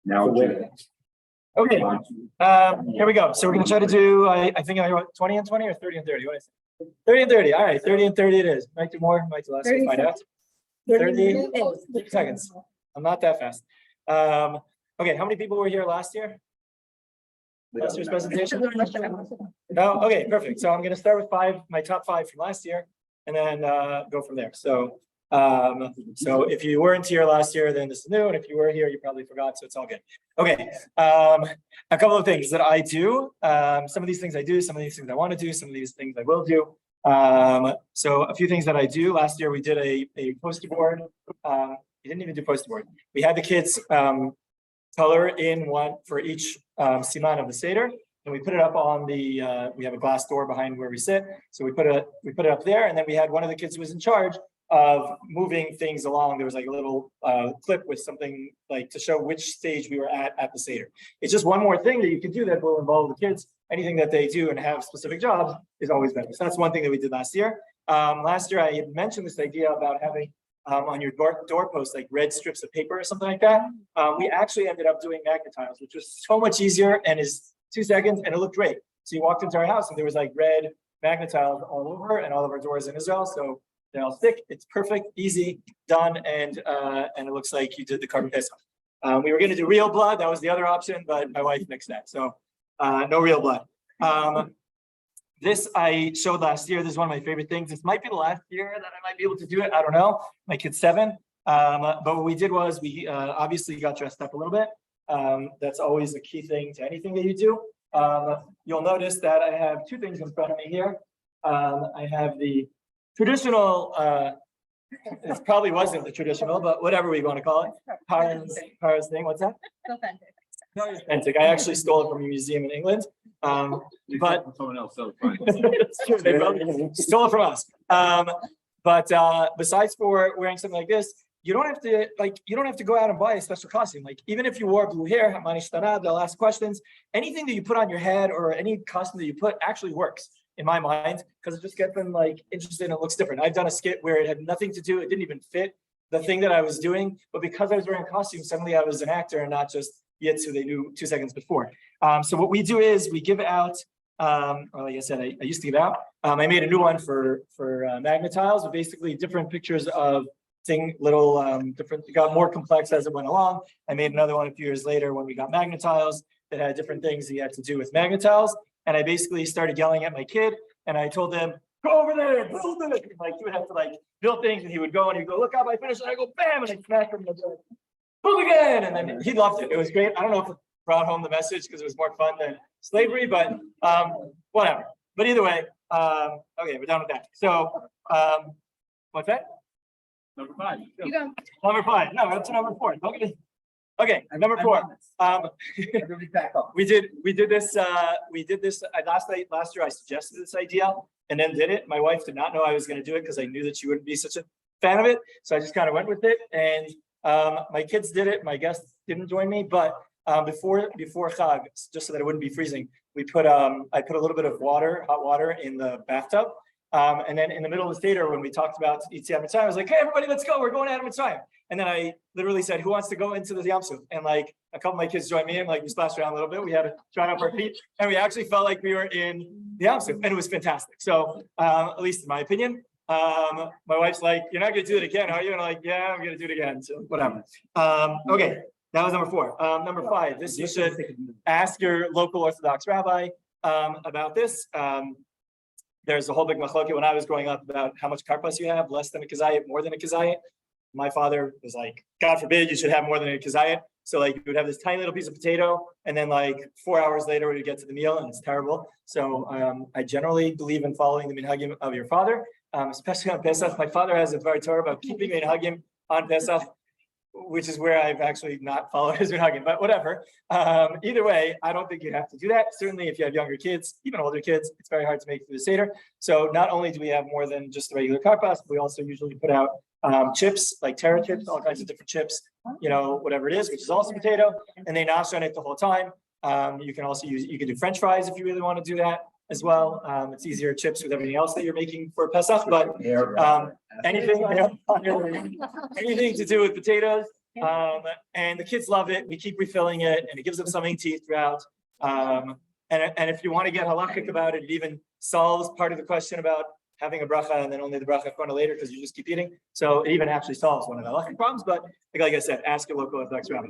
Now, Okay, here we go. So we're going to try to do, I think I wrote 20 and 20 or 30 and 30. What is it? 30 and 30. All right, 30 and 30 it is. Might do more, might do less. We'll find out. 30 seconds. I'm not that fast. Okay, how many people were here last year? Last year's presentation? No? Okay, perfect. So I'm going to start with my top 5 from last year, and then go from there. So if you weren't here last year, then this is new, and if you were here, you probably forgot, so it's all good. Okay, a couple of things that I do. Some of these things I do, some of these things I want to do, some of these things I will do. So a few things that I do. Last year we did a poster board. We didn't even do poster board. We had the kids color in one for each siman of the Seder, and we put it up on the we have a glass door behind where we sit, so we put it up there, and then we had one of the kids who was in charge of moving things along. There was like a little clip with something like to show which stage we were at the Seder. It's just one more thing that you can do that will involve the kids. Anything that they do and have specific jobs is always better. So that's one thing that we did last year. Last year I had mentioned this idea about having on your doorpost like red strips of paper or something like that. We actually ended up doing magnet tiles, which was so much easier and is 2 seconds, and it looked great. So you walked into our house and there was like red magnet tiles all over, and all of our doors in Israel. So they all stick. It's perfect, easy, done, and it looks like you did the carbon Pesach. We were going to do real blood. That was the other option, but my wife nixed that. So no real blood. This I showed last year. This is one of my favorite things. This might be the last year that I might be able to do it. I don't know. My kid's 7. But what we did was we obviously got dressed up a little bit. That's always a key thing to anything that you do. You'll notice that I have 2 things in front of me here. I have the traditional, it probably wasn't the traditional, but whatever we want to call it. Paris thing. What's that? Authentic. I actually stole it from a museum in England. But someone else, so fine. It's true. They probably stole it from us. But besides for wearing something like this, you don't have to go out and buy a special costume. Like even if you wore blue hair, they'll ask questions. Anything that you put on your head or any costume that you put actually works in my mind, because it just gets them like interested and it looks different. I've done a skit where it had nothing to do, it didn't even fit the thing that I was doing, but because I was wearing a costume, suddenly I was an actor and not just Yitz who they knew 2 seconds before. So what we do is we give out, or like I said, I used to give out. I made a new one for magnet tiles, with basically different pictures of different. It got more complex as it went along. I made another one a few years later when we got magnet tiles that had different things he had to do with magnet tiles. And I basically started yelling at my kid, and I told him, "Go over there, build it." And like he would have to like build things, and he would go and he'd go, "Look up, I finished." And I go, "Bam!" And I smack him, and I'd be like, "Build again!" And then he loved it. It was great. I don't know if it brought home the message because it was more fun than slavery, but whatever. But either way, okay, we're done with that. So, what's that? Number 5. You go. Number 5. No, that's number 4. Okay, number 4. We did this last year. I suggested this idea and then did it. My wife did not know I was going to do it because I knew that she wouldn't be such a fan of it. So I just kind of went with it, and my kids did it. My guests didn't join me, but before Chag, just so that it wouldn't be freezing, I put a little bit of hot water in the bathtub. And then in the middle of the Seder, when we talked about Yetziat Mitzrayim, I was like, "Hey, everybody, let's go. We're going out of Mitzrayim." And then I literally said, "Who wants to go into the Yam Suf?" And like a couple of my kids joined me in, like we splashed around a little bit. We had to try off our feet, and we actually felt like we were in the Yam Suf, and it was fantastic. So, at least in my opinion, my wife's like, "You're not going to do it again, are you?" And I'm like, "Yeah, I'm going to do it again." So whatever. Okay, that was number 4. Number 5, this you should ask your local Orthodox rabbi about this. There's a whole big machloket when I was growing up about how much karpas you have, less than a kazayit, more than a kazayit. My father was like, "God forbid you should have more than a kazayit." So like you would have this tiny little piece of potato, and then like 4 hours later we would get to the meal, and it's terrible. So I generally believe in following the minhagim of your father, especially on Pesach. My father has a very Torah about keeping minhagim on Pesach, which is where I've actually not followed his minhagim, but whatever. Either way, I don't think you have to do that. Certainly if you have younger kids, even older kids, it's very hard to make through the Seder. So not only do we have more than just the regular karpas, we also usually put out chips, like Terra chips, all kinds of different chips, whatever it is, which is also potato, and they nosh on it the whole time. You can also you can do French fries if you really want to do that. as well. It's easier chips with everything else that you're making for Pesach, but anything, anything to do with potatoes. And the kids love it. We keep refilling it, and it gives them something to eat throughout. And if you want to get halachic about it, it even solves part of the question about having a bracha and then only the bracha corner later because you just keep eating. So it even actually solves one of the halachic problems. But like I said, ask your local Orthodox rabbi.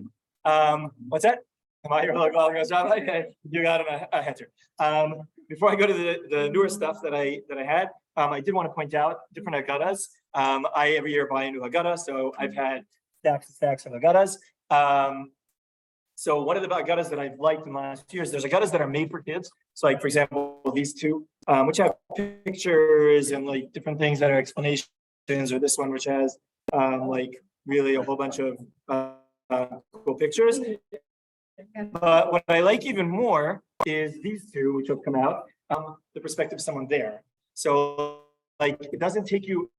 What's that? Am I your local Orthodox rabbi? You got a heter. Before I go to the newer stuff that I had, I did want to point out different haggadahs. I every year buy a new haggadah, so I've had stacks and stacks of haggadahs. So one of the haggadahs that I've liked in the last few years, there's haggadahs that are made for kids. So like, for example, these two, which have pictures and like different things that are explanations, or this one, which has like really a whole bunch of cool pictures. But what I like even more is these two, which have come out, the perspective of someone there. So like, it doesn't take you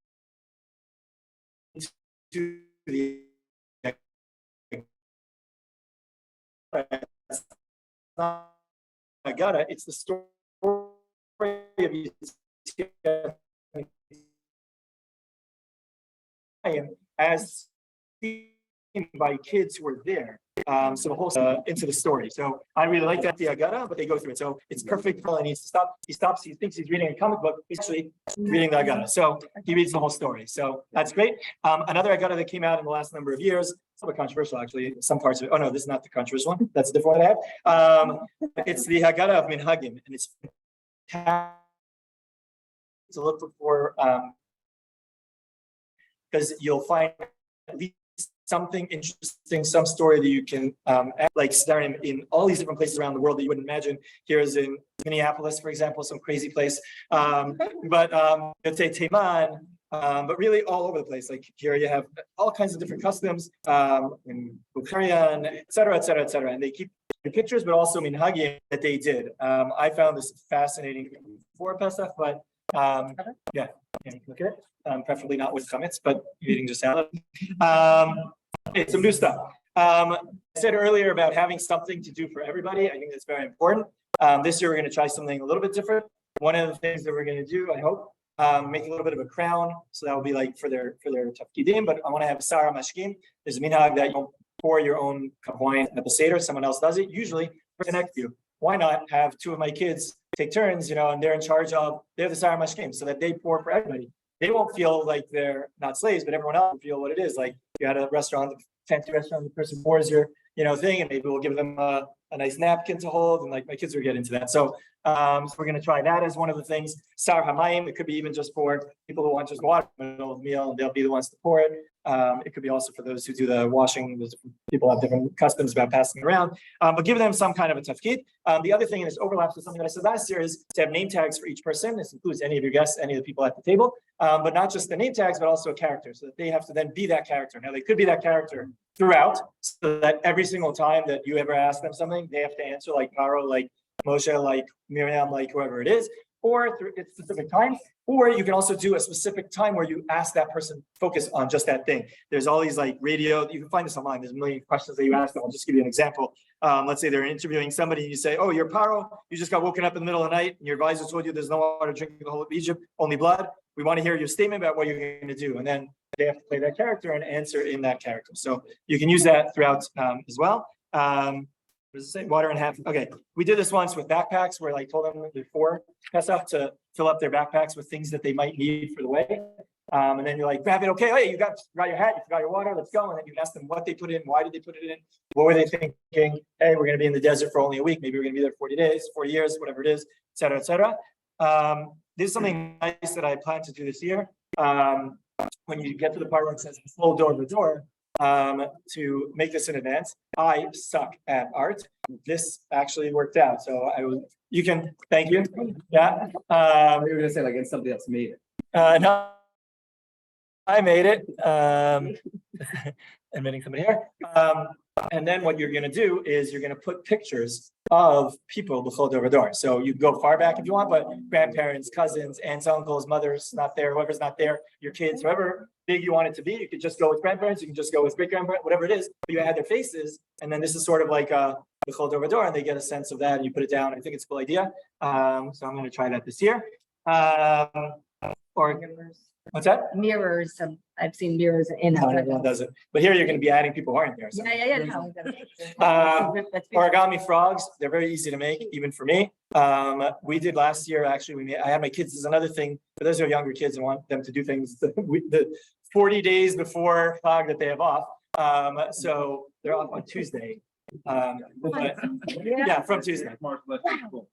to the Haggadah, it's the story of as seen by kids who were there. So the whole into the story. So I really like that the Haggadah, but they go through it. So it's perfect. Probably needs to stop. He stops. He thinks he's reading a comic book. He's actually reading the Haggadah. So he reads the whole story. So that's great. Another Haggadah that came out in the last number of years. It's a little controversial, actually. Some parts of it. Oh no, this is not the controversial one. That's a different one I have. It's the Haggadah of Minhagim, and it's to look for because you'll find at least something interesting, some story that you can like start in all these different places around the world that you wouldn't imagine. Here's in Minneapolis, for example, some crazy place. But let's say Taiman, but really all over the place. Like here you have all kinds of different customs in Bulgaria, et cetera, et cetera, et cetera. And they keep the pictures, but also minhagim that they did. I found this fascinating for Pesach, but yeah, look at it. Preferably not with chametz, but eating just salad. It's some new stuff. I said earlier about having something to do for everybody. I think that's very important. This year we're going to try something a little bit different. One of the things that we're going to do, I hope, make a little bit of a crown. So that will be like for their tafkidim. But I want to have Sarah Mashkim. There's a minhag that you pour your own cup of wine at the Seder. Someone else does it. Usually to connect you. Why not have two of my kids take turns, and they're in charge of, they're the Sarah Mashkim, so that they pour for everybody. They won't feel like they're not slaves, but everyone else will feel what it is. Like you had a restaurant, fancy restaurant, the person pours your, thing, and maybe we'll give them a nice napkin to hold. And like my kids will get into that. So we're going to try that as one of the things. Sar Hamayim, it could be even just for people who want just water in the middle of the meal, and they'll be the ones to pour it. It could be also for those who do the washing. People have different customs about passing around, but give them some kind of a tafkid. The other thing, and this overlaps with something that I said last year, is to have name tags for each person. This includes any of your guests, any of the people at the table, but not just the name tags, but also a character, so that they have to then be that character. Now, they could be that character throughout, so that every single time that you ever ask them something, they have to answer like Paro, like Moshe, like Miriam, like whoever it is, or at specific times. Or you can also do a specific time where you ask that person focus on just that thing. There's all these like radio, you can find this online. There's a million questions that you ask them. I'll just give you an example. Let's say they're interviewing somebody and you say, oh, you're Paro, you just got woken up in the middle of the night and your advisor told you there's no water drinking the whole of Egypt, only blood. We want to hear your statement about what you're going to do. And then they have to play that character and answer in that character. So you can use that throughout as well. What does it say? Water and half. Okay, we did this once with backpacks where I told them before Pesach to fill up their backpacks with things that they might need for the way. And then you're like, grab it. Okay, hey, you got your hat, you forgot your water, let's go. And then you ask them what they put in, why did they put it in, what were they thinking? Hey, we're going to be in the desert for only a week. Maybe we're going to be there 40 days, 40 years, whatever it is, et cetera, et cetera. This is something nice that I plan to do this year. When you get to the part where it says full door to door, to make this in advance. I suck at art. This actually worked out. So thank you. Yeah. You were gonna say like it's something that's made. No, I made it. Admitting somebody here. And then what you're going to do is you're going to put pictures of people before the door. So you go far back if you want, but grandparents, cousins, aunts, uncles, mothers not there, whoever's not there, your kids, whoever big you want it to be. You could just go with grandparents. You can just go with great grandparents, whatever it is. But you add their faces, and then this is sort of like a before the door, and they get a sense of that. And you put it down. I think it's a cool idea. So I'm going to try that this year. Or what's that? Mirrors. I've seen mirrors in. No, everyone does it. But here you're going to be adding people who aren't there. So. Yeah. No, Origami frogs, they're very easy to make, even for me. We did last year, actually, I had my kids. This is another thing for those who are younger kids and want them to do things the 40 days before Flag that they have off. So they're off on Tuesday. But, yeah, from Tuesday.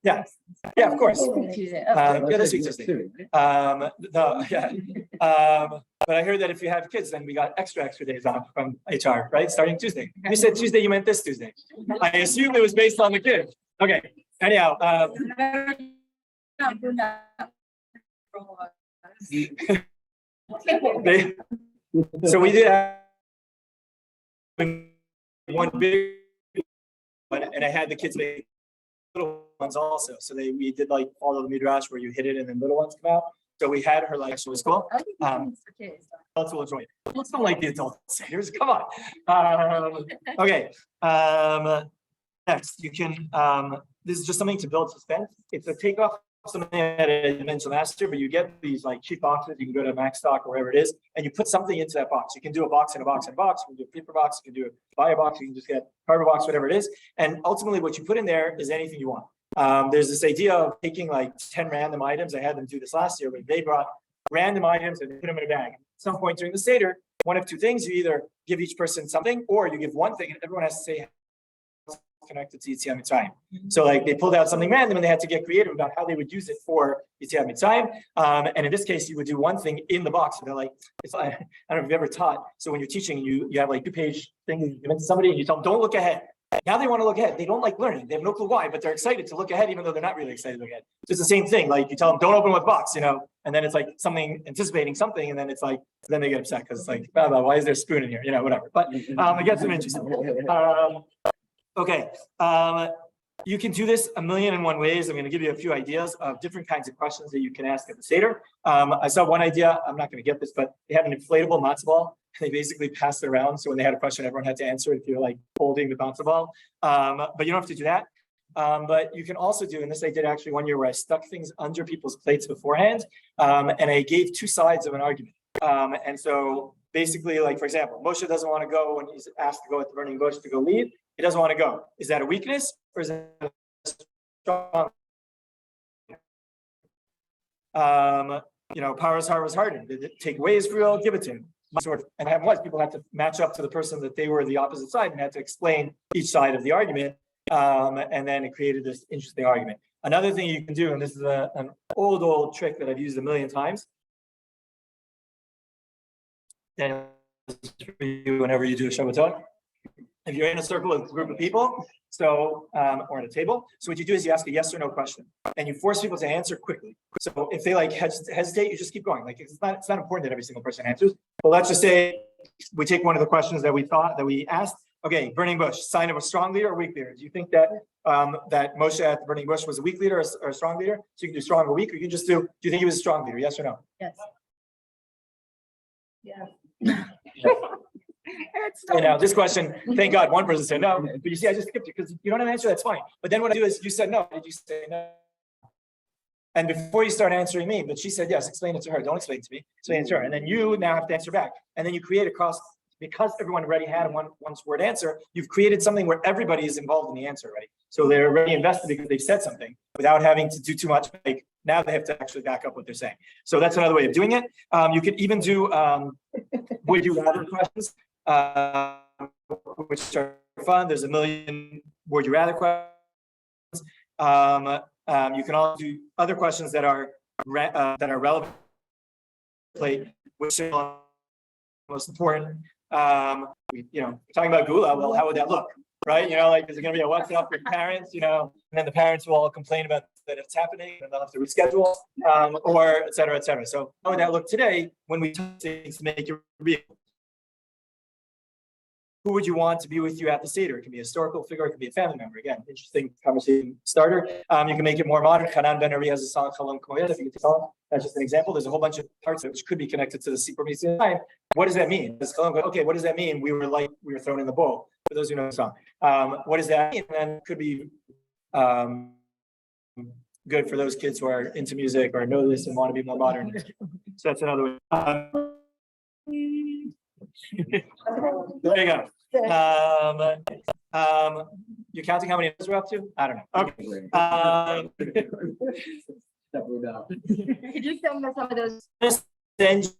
Yeah, of course. Yeah, this week Tuesday. But I heard that if you have kids, then we got extra days off from HR, right? Starting Tuesday. You said Tuesday, you ment this Tuesday. I assumed it was based on the kid. Okay. Anyhow, so we did have one big one, and I had the kids make little ones also. So we did like follow the midrash where you hit it and then little ones come out. So we had her like, so it was cool. Adults will enjoy it. Adults don't like the adult Seders. Come on. Okay. Next, you can, this is just something to build suspense. It's a takeoff of something that I mentioned last year, but you get these like cheap boxes. You can go to Max Stock or wherever it is, and you put something into that box. You can do a box in a box in a box. You can do a paper box. You can do a buy a box. You can just get cardboard box, whatever it is. And ultimately what you put in there is anything you want. There's this idea of taking like 10 random items. I had them do this last year, but they brought random items and put them in a bag. At some point during the Seder, one of two things, you either give each person something or you give one thing and everyone has to say connected to Yetziat Mitzrayim. So like they pulled out something random and they had to get creative about how they would use it for Yetziat Mitzrayim. And in this case, you would do one thing in the box. So they're like, it's like, I don't know if you've ever taught. So when you're teaching, you have like 2-page thing, you give it to somebody and you tell them, don't look ahead. Now they want to look ahead. They don't like learning. They have no clue why, but they're excited to look ahead, even though they're not really excited to look ahead. So it's the same thing. Like you tell them, don't open with box, and then it's like something anticipating something, and then it's like, then they get upset because it's like, why is there a spoon in here? Whatever. But it gets them interested. Okay. You can do this 1,000,001 ways. I'm going to give you a few ideas of different kinds of questions that you can ask at the Seder. I saw one idea. I'm not going to get this, but they had an inflatable matzo ball. They basically passed it around. So when they had a question, everyone had to answer it if you're like holding the matzo ball. But you don't have to do that. But you can also do, and this I did actually one year where I stuck things under people's plates beforehand. And I gave two sides of an argument. And so basically, like, for example, Moshe doesn't want to go when he's asked to go at the burning bush to go lead. He doesn't want to go. Is that a weakness or is that a strong? Paro's heart was hardened. Did it take away his free will? Give it to him. Sort of, and have what people had to match up to the person that they were the opposite side and had to explain each side of the argument. And then it created this interesting argument. Another thing you can do, and this is an old trick that I've used 1,000,000 times. And for you whenever you do a Shabbatot. If you're in a circle with a group of people, or at a table, so what you do is you ask a yes or no question, and you force people to answer quickly. So if they like hesitate, you just keep going. Like it's not important that every single person answers. But let's just say we take one of the questions that we asked. Okay, burning bush, sign of a strong leader or weak leader? Do you think that that Moshe at the burning bush was a weak leader or a strong leader? So you can do strong or weak, or you can just do you think he was a strong leader? Yes or no? Yes. Yeah. This question, thank God one person said no, but you see, I just skipped it because you don't have an answer, that's fine. But then what I do is you said no, did you say no? And before you start answering me, but she said yes, explain it to her, don't explain it to me, explain it to her. And then you now have to answer back. And then you create because everyone already had a one word answer, you've created something where everybody is involved in the answer already. So they're already invested because they've said something without having to do too much. Like now they have to actually back up what they're saying. So that's another way of doing it. You could even do would you rather questions. Which are fun. There's 1,000,000 would you rather questions. You can also do other questions that are relevant, which are most important. Talking about Gula. Well, how would that look? right? You know, like, there's gonna be a WhatsApp with parents, you know, and then the parents will all complain about that it's happening, and they'll have to reschedule, or et cetera, et cetera. So how would that look today when we do things to make it real? Who would you want to be with you at the Seder? It can be a historical figure, it could be a family member. Again, interesting conversation starter. You can make it more modern. Hanan Ben Ari has a song, Chalom Koyed, if you can tell. That's just an example. There's a whole bunch of parts which could be connected to the Sipur Mitzvah time. What does that mean? Okay, what does that mean? We were thrown in the bowl. For those who know the song, what does that mean? And it could be good for those kids who are into music or know this and want to be more modern. So that's another way. There you go. You're counting how many minutes we're up to? I don't know. Okay. Could you send us some of those? Send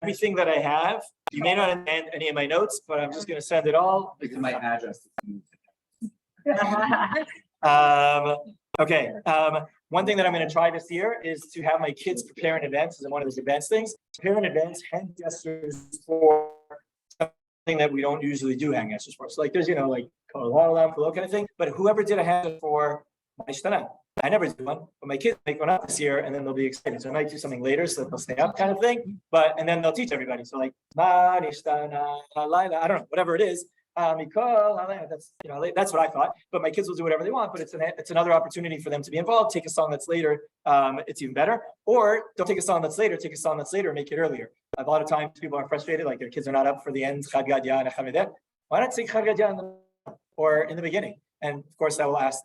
everything that I have. You may not understand any of my notes, but I'm just going to send it all. It's my address. Okay. One thing that I'm going to try this year is to have my kids prepare in advance. As one of those advanced things, prepare in advance hand gestures for something that we don't usually do hand gestures for. So like there's, you know, like kind of thing. But whoever did a hand gesture for Manishtana, I never do one, but my kids make one up this year, and then they'll be excited. So I might do something later so that they'll stay up, kind of thing. But and then they'll teach everybody. So like Manishtana, I don't know, whatever it is. That's, you know, that's what I thought. But my kids will do whatever they want. But it's another opportunity for them to be involved. Take a song that's later. It's even better. Or don't take a song that's later. Take a song that's later and make it earlier. A lot of times people are frustrated, like their kids are not up for the end. Why not sing Chad Gadya or in the beginning? And of course, I will ask,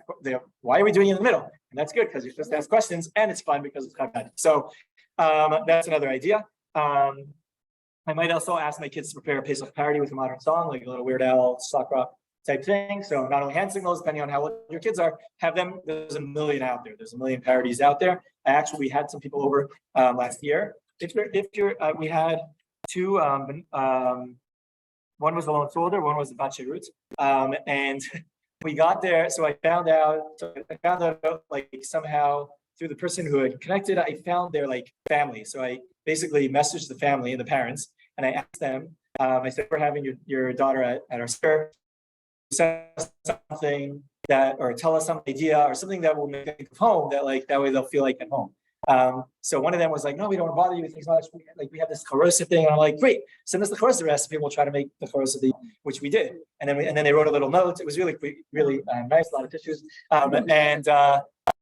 why are we doing it in the middle? And that's good because you just ask questions, and it's fun because it's Chad Gadya. So that's another idea. I might also ask my kids to prepare a Pesach parody with a modern song, like a little Weird Al, sock rock type thing. So not only hand signals, depending on how old your kids are, have them. There's a million out there. There's a million parodies out there. We had some people over last year. We had two. One was the Lone Soldier, one was the Bat Shirut. And we got there. So I found out like somehow through the person who had connected, I found their like family. So I basically messaged the family and the parents, and I asked them, I said, we're having your daughter at our Seder, something that, or tell us some idea or something that will make them think of home, that like, that way they'll feel like at home. So one of them was like, no, we don't want to bother you with things like we have this charosa thing. And I'm like, great, send us the charosa recipe. We'll try to make the charosa, which we did. And then they wrote a little note. It was really nice, a lot of tissues.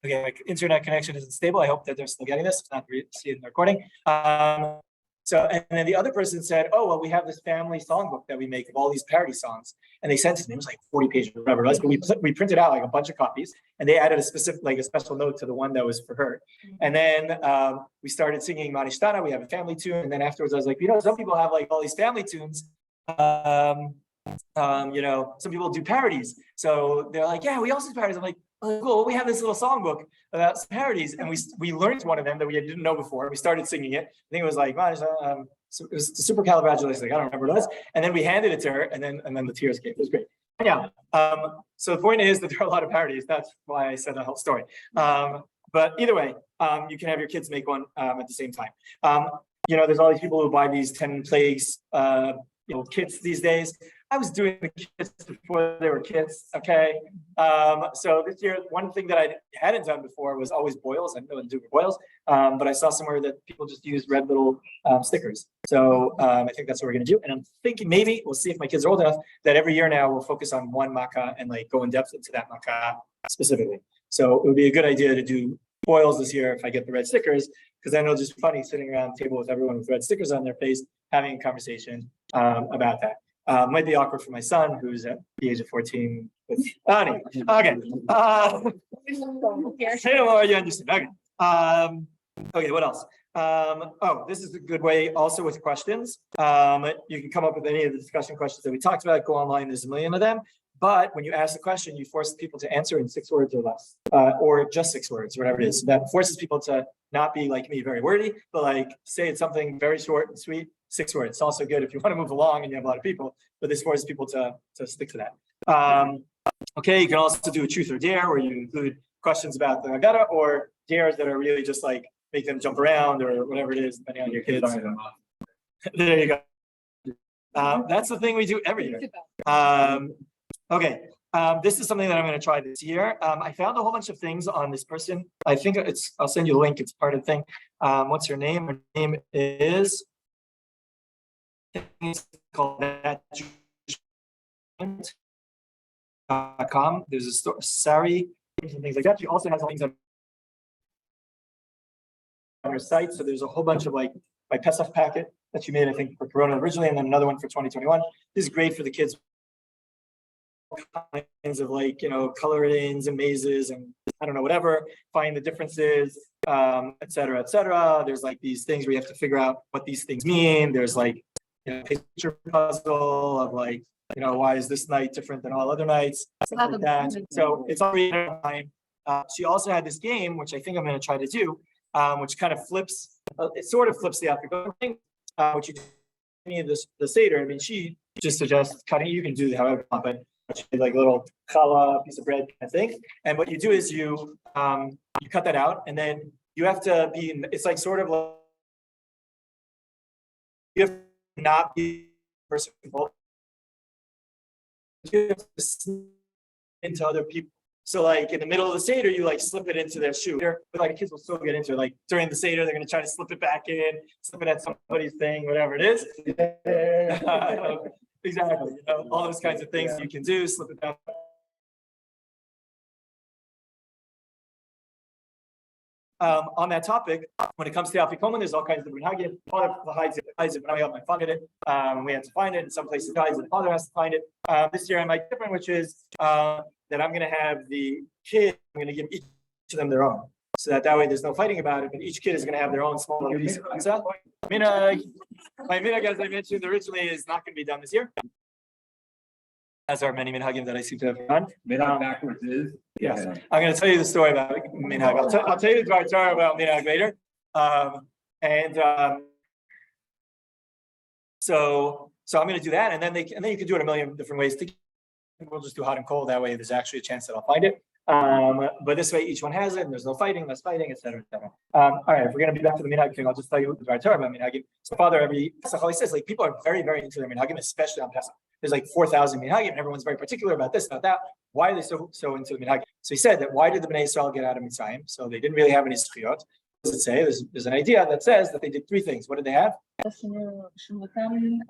Okay, my internet connection isn't stable. I hope that they're still getting this. It's not see it in the recording. And then the other person said, oh, well, we have this family songbook that we make of all these parody songs. And they sent it to me. It was like 40 pages or whatever it was. But we printed out like a bunch of copies, and they added a special note to the one that was for her. And then we started singing Manishtana. We have a family tune. And then afterwards, I was like, you know, some people have like all these family tunes. You know, some people do parodies. So they're like, yeah, we also do parodies. I'm like, oh, cool. We have this little songbook about some parodies, and we learned one of them that we didn't know before. We started singing it. I think it was like, so it was supercalifragilistic. I don't remember what it was. And then we handed it to her, and then the tears came. It was great. Yeah. So the point is that there are a lot of parodies. That's why I said the whole story. But either way, you can have your kids make one at the same time. You know, there's all these people who buy these 10 plagues, kits these days. I was doing the kits before they were kits. Okay. So this year, one thing that I hadn't done before was always boils. I didn't know what to do with boils, but I saw somewhere that people just use red little stickers. So I think that's what we're going to do. And I'm thinking maybe we'll see if my kids are old enough that every year now we'll focus on one makkah and like go in depth into that makkah specifically. So it would be a good idea to do boils this year if I get the red stickers, because then it'll just be funny sitting around the table with everyone with red stickers on their face, having a conversation about that. Might be awkward for my son, who's at the age of 14. Anyway, okay. You understand. Okay. Okay, what else? This is a good way also with questions. You can come up with any of the discussion questions that we talked about. Go online, there's a million of them. But when you ask the question, you force people to answer in 6 words or less, or just 6 words, whatever it is. So that forces people to not be like me, very wordy, but like say it's something very short and sweet, 6 words. It's also good if you want to move along and you have a lot of people, but this forces people to stick to that. Okay, you can also do a truth or dare, where you include questions about the Haggadah, or dares that are really just like make them jump around or whatever it is, depending on your kids. There you go. That's the thing we do every year. Okay, this is something that I'm going to try this year. I found a whole bunch of things on this person. I think I'll send you the link. It's part of the thing. What's her name? Her name is called that .com. There's a store, Sari, and things like that. She also has things on her site. So there's a whole bunch of like my Pesach packet that she made, I think, for Corona originally, and then another one for 2021. This is great for the kids. Kinds of like, colorings and mazes and I don't know, whatever, find the differences, et cetera, et cetera. There's like these things where you have to figure out what these things mean. There's like, picture puzzle of like, why is this night different than all other nights? Stuff like that. So it's already time. She also had this game, which I think I'm going to try to do, which kind of flips, it sort of flips the African thing, which you do the Seder. I mean, she just suggests cutting, you can do however you want, but like a little challah, piece of bread kind of thing. And what you do is you cut that out, and then you have to be, it's like sort of like, you have to not be person involved. You have to slip into other people. So like in the middle of the Seder, you like slip it into their shoe. But like kids will still get into it. Like during the Seder, they're going to try to slip it back in, slip it at somebody's thing, whatever it is. Exactly. All those kinds of things you can do, slip it down. On that topic, when it comes to Afikoman, there's all kinds of different hagim. Father hides it, but I help my father get it. We have to find it. In some places, guys, the father has to find it. This year, I might different, which is that I'm going to have the kid. I'm going to give each of them their own, so that way there's no fighting about it. But each kid is going to have their own small little piece of pizza. My minhag, as I mentioned originally, is not going to be done this year. As are many minhagim that I seem to have done. Minhag backwards is? Yes. I'm going to tell you the story about minhag. I'll tell you the Dvar about minhag later. So I'm going to do that, and then you can do it a million different ways. We'll just do hot and cold. That way, there's actually a chance that I'll find it. But this way, each one has it, and there's no fighting, less fighting, et cetera, et cetera. All right, if we're going to be back to the minhag thing, I'll just tell you the Dvar about minhagim. So, Father, every Pesach always says, like, people are very, very into their minhagim, especially on Pesach. There's like 4,000 minhagim, and everyone's very particular about this, about that. Why are they so into the minhagim? So he said that why did the Bnei Yisrael get out of Mitzrayim? So they didn't really have any zchiyot. What does it say? There's an idea that says that they did three things. What did they have? They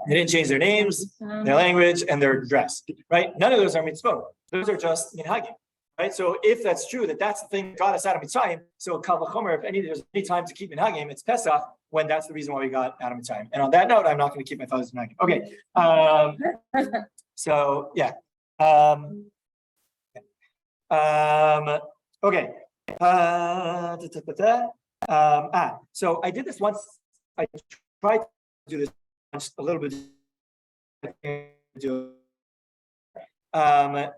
didn't change their names, their language, and their dress. Right? None of those are mitzvot. Those are just minhagim. Right. So if that's true, that's the thing that got us out of Mitzrayim. So Kal Vachomer, if there's any time to keep minhagim, it's Pesach, when that's the reason why we got out of Mitzrayim. And on that note, I'm not going to keep my father's minhagim. Okay. So yeah. Okay. So I did this once. I tried to do this once a little bit.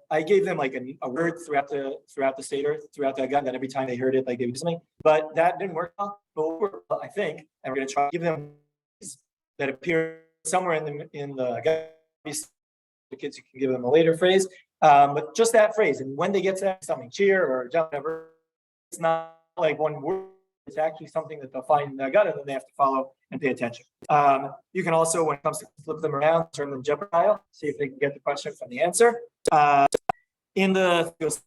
I gave them like a word throughout the Seder, throughout the Agam, that every time they heard it, like they would do something. But that didn't work well. But I think, and we're going to try to give them that appear somewhere in the Agam. The kids, you can give them a later phrase, but just that phrase. And when they get to something, cheer or whatever, it's not like one word. It's actually something that they'll find in the gut, and then they have to follow and pay attention. You can also, when it comes to flip them around, turn them jeopardize, see if they can get the question from the answer. There was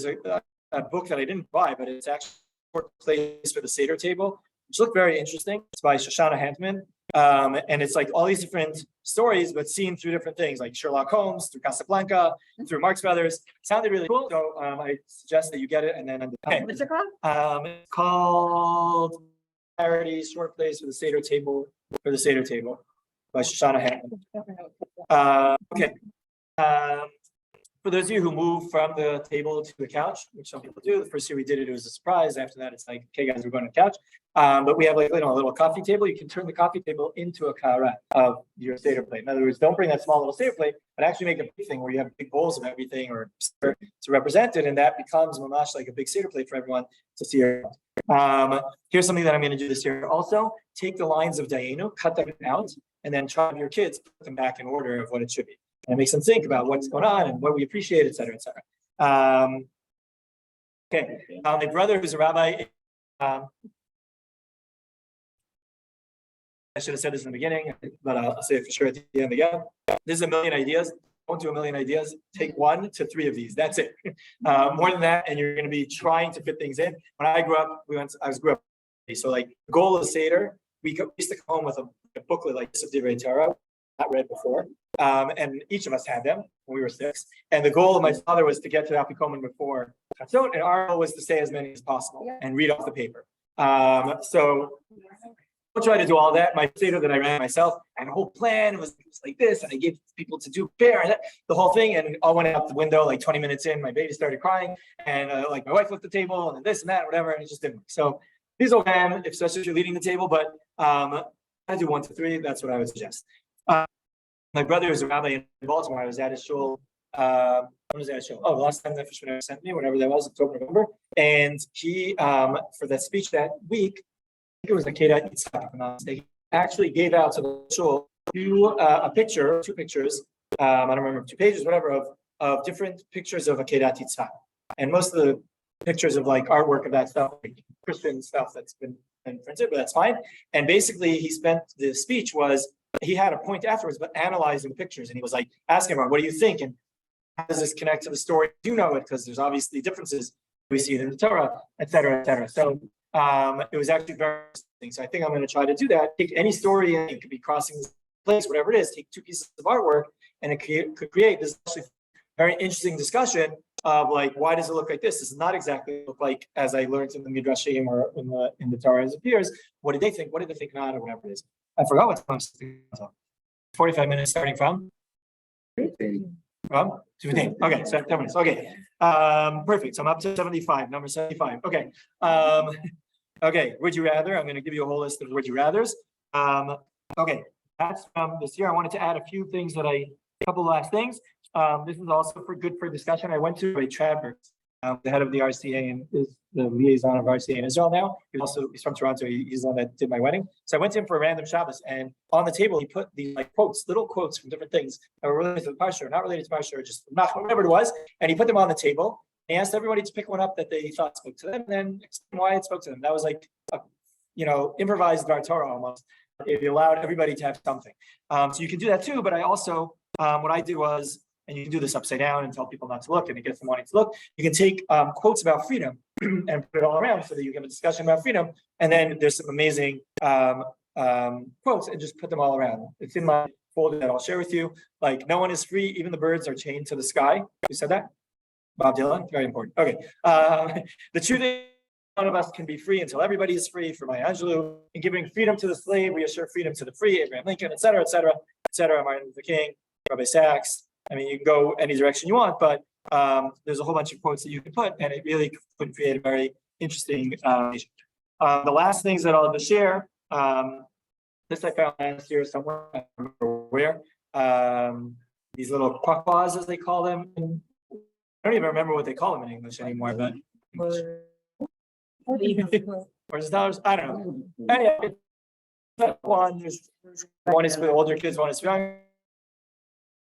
a book that I didn't buy, but it's actually a place for the Seder table, which looked very interesting. It's by Shoshana Handman. And it's like all these different stories, but seen through different things, like Sherlock Holmes, through Casablanca, through Marx Brothers. It sounded really cool. So I suggest that you get it and then What's it called? it's called Parody Short Plays for the Seder Table by Shoshana Handman. Okay. For those of you who move from the table to the couch, which some people do, the first year we did it, it was a surprise. After that, it's like, okay, guys, we're going to the couch. But we have like a little coffee table. You can turn the coffee table into a kara of your Seder plate. In other words, don't bring that small little Seder plate, but actually make a big thing where you have big bowls of everything or to represent it, and that becomes mamash like a big Seder plate for everyone to see. Here's something that I'm going to do this year. Also, take the lines of Dayenu, cut them out, and then try your kids put them back in order of what it should be. And it makes them think about what's going on and what we appreciate, et cetera, et cetera. Okay, my brother, who's a rabbi, I should have said this in the beginning, but I'll say it for sure at the end again. This is a million ideas. don't do a million ideas. Take 1 to 3 of these. That's it. More than that, and you're going to be trying to fit things in. When I grew up, I grew up. So like the goal of Seder, we used to come home with a booklet like this of Divrei Torah, not read before, and each of us had them when we were 6. And the goal of my father was to get to the Afikoman before Chatzot, and our goal was to say as many as possible and read off the paper. So I'll try to do all that. My Seder that I ran myself, and the whole plan was like this, and I gave people to do prayer and the whole thing, and all went out the window like 20 minutes in. My baby started crying, and like my wife left the table, and this and that, whatever, and it just didn't work. So these all can, especially if you're leading the table, but I do 1 to 3. That's what I would suggest. My brother is a rabbi in Baltimore. I was at his shul. When was that show? Oh, the last time that Fishman sent me, whatever that was, October, November. And he, for that speech that week, I think it was a Kedat Yitzhak, if I'm not mistaken, actually gave out to the shul two pictures, I don't remember, 2 pages, whatever, of different pictures of a Kedat Yitzhak. And most of the pictures of like artwork of that stuff, like Christian stuff that's been printed, but that's fine. And basically he spent, the speech was, he had a point afterwards, but analyzing the pictures. And he was like, asking everyone, what do you think? And how does this connect to the story? You know it, because there's obviously differences. We see it in the Torah, et cetera, et cetera. So it was actually very interesting. So I think I'm going to try to do that. Take any story, and it could be crossing this place, whatever it is, take 2 pieces of artwork, and it could create this actually very interesting discussion of like, why does it look like this? This does not exactly look like, as I learned in the Midrashim or in the Torah as it appears. What did they think? What did they think not, or whatever it is? I forgot what time. 45 minutes starting from 2:15. Okay, so 10 minutes. Okay, perfect. So I'm up to 75. Number 75. Okay. Okay. Would you rather? I'm going to give you a whole list of would you rather's. Okay, that's from this year. I wanted to add a few things a couple of last things. This is also good for discussion. I went to Ray Travers, the head of the RCA and is the liaison of RCA in Israel now. He's from Toronto. He's the one that did my wedding. So I went to him for a random Shabbos, and on the table he put these like quotes, little quotes from different things that were related to the parsha, not related to parsha, or just not whatever it was. And he put them on the table. He asked everybody to pick one up that they thought spoke to them, and then explain why it spoke to them. That was like, improvised Dvar Torah almost. It allowed everybody to have something. So you can do that too. But I also, what I did was, and you can do this upside down and tell people not to look, and it gets them wanting to look. You can take quotes about freedom and put it all around so that you can have a discussion about freedom. And then there's some amazing quotes, and just put them all around. It's in my folder that I'll share with you. Like, no one is free, even the birds are chained to the sky. Who said that? Bob Dylan. Very important. Okay. The truth is, none of us can be free until everybody is free. For Maya Angelou, in giving freedom to the slave, we assure freedom to the free. Abraham Lincoln, et cetera, et cetera, et cetera. Martin Luther King, Rabbi Sachs. I mean, you can go any direction you want, but there's a whole bunch of quotes that you can put, and it really could create a very interesting nation. The last things that I'll just share, this I found last year somewhere, I don't remember where, these little quackwas, as they call them. I don't even remember what they call them in English anymore, but where's dollars? I don't know. Anyway, one is for older kids, one is for young.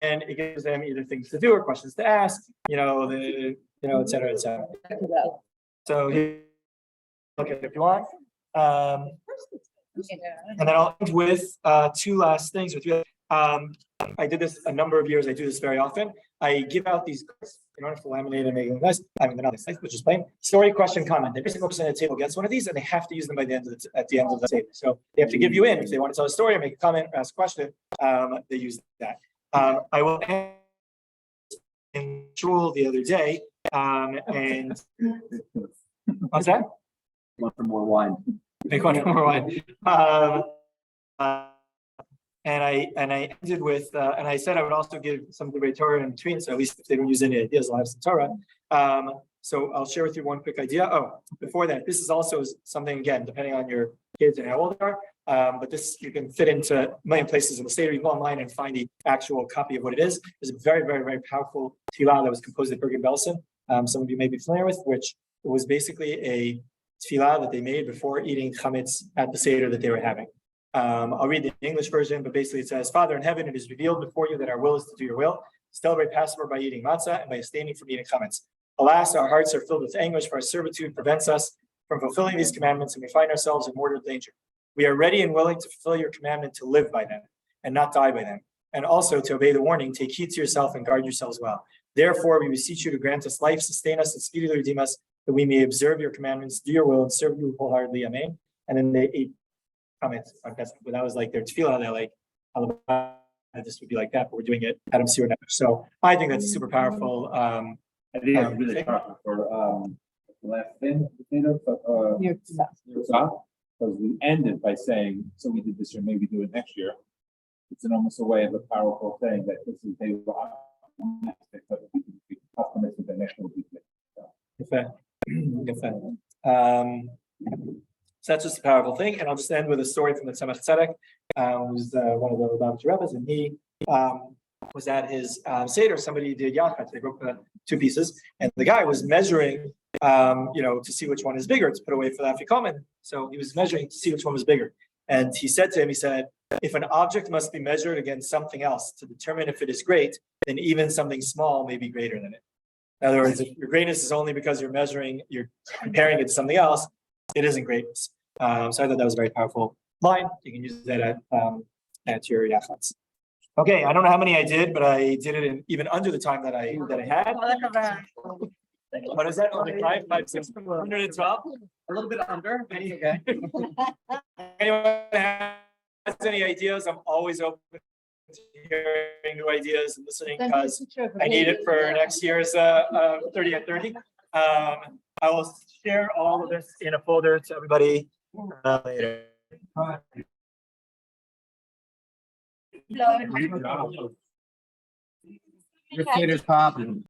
And it gives them either things to do or questions to ask, et cetera, et cetera. So here, look at it if you want. And then I'll end with 2 last things. I did this a number of years. I do this very often. I give out these cards. You don't have to laminate and make them nice. I mean, they're not nice, which is plain. Story, question, comment. Every single person at the table gets one of these, and they have to use them at the end of the table. So they have to give you in. If they want to tell a story or make a comment or ask a question, they use that. I will end in shul the other day, and what's that? Want for more wine. Make one more wine. And I ended with, and I said I would also give some Divrei Torah in between, so at least if they don't use any ideas, I'll have some Torah. So I'll share with you one quick idea. Oh, before that, this is also something, again, depending on your kids and how old they are, but this you can fit into a million places in the Seder. You go online and find the actual copy of what it is. It's a very, very, very powerful tefillah that was composed at Bergen-Belsen. Some of you may be familiar with, which was basically a tefillah that they made before eating chametz at the Seder that they were having. I'll read the English version, but basically it says, Father in heaven, it is revealed before you that our will is to do your will, to celebrate Passover by eating matzah and by abstaining from eating chametz. Alas, our hearts are filled with anguish, for our servitude prevents us from fulfilling these commandments, and we find ourselves in mortal danger. We are ready and willing to fulfill your commandment to live by them and not die by them. and also to obey the warning, take heed to yourself and guard yourselves well. Therefore, we beseech you to grant us life, sustain us, and speedily redeem us, that we may observe your commandments, do your will, and serve you wholeheartedly. Amen. And then they ate comments. But that was like their tefillah. They're like, this would be like that, but we're doing it at Seder Ideas. So I think that's super powerful. I think it's really powerful for the last thing, because we ended by saying, so we did this year, maybe do it next year. It's an almost a way of a powerful thing that this is they optimistic that next will be good. So that's just a powerful thing, and I'll just end with a story from the Tzemach Tzedek, who's one of the Lubavitcher Rebbes, and he was at his Seder. Somebody did yachad. They broke the two pieces, and the guy was measuring, to see which one is bigger, to put away for the afikomen. So he was measuring to see which one was bigger, and he said to him, he said, if an object must be measured against something else to determine if it is great, then even something small may be greater than it. In other words, if your greatness is only because you're comparing it to something else, it isn't greatness. So I thought that was a very powerful line. You can use that at your yachats. Okay, I don't know how many I did, but I did it in even under the time that I had. What is that? Only 112? A little bit under. Okay. Anyone has any ideas? I'm always open to hearing new ideas and listening because I need it for next year's 30 at 30. I will share all of this in a folder to everybody later. Your Seder's popping.